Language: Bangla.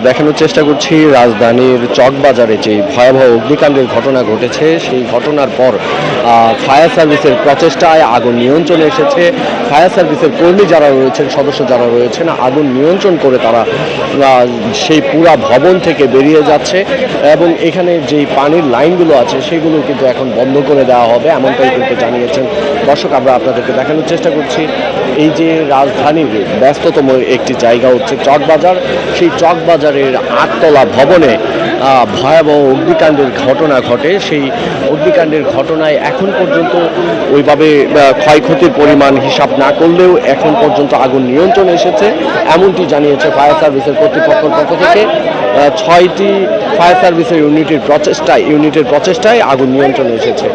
দেখানোর চেষ্টা করছি রাজধানীর চকবাজারে যে ভয়াবহ অগ্নিকাণ্ডের ঘটনা ঘটেছে সেই ঘটনার পর ফায়ার সার্ভিসের প্রচেষ্টায় আগুন নিয়ন্ত্রণে এসেছে। ফায়ার সার্ভিসের কর্মী যারা রয়েছেন, সদস্য যারা রয়েছেন, আগুন নিয়ন্ত্রণ করে তারা সেই পুরা ভবন থেকে বেরিয়ে যাচ্ছে এবং এখানে যেই পানির লাইনগুলো আছে সেগুলো কিন্তু এখন বন্ধ করে দেওয়া হবে, এমনটাই কিন্তু জানিয়েছেন। দর্শক, আমরা আপনাদেরকে দেখানোর চেষ্টা করছি এই যে রাজধানীর ব্যস্ততম একটি জায়গা হচ্ছে চকবাজার। সেই চকবাজারের 8তলা ভবনে ভয়াবহ অগ্নিকাণ্ডের ঘটনা ঘটে। সেই অগ্নিকাণ্ডের ঘটনায় এখন পর্যন্ত ওইভাবে ক্ষয়ক্ষতির পরিমাণ হিসাব না করলেও এখন পর্যন্ত আগুন নিয়ন্ত্রণে এসেছে, এমনটি জানিয়েছে ফায়ার সার্ভিসের কর্তৃপক্ষের পক্ষ থেকে। 6টি ফায়ার সার্ভিসের ইউনিটের প্রচেষ্টায় আগুন নিয়ন্ত্রণে এসেছে।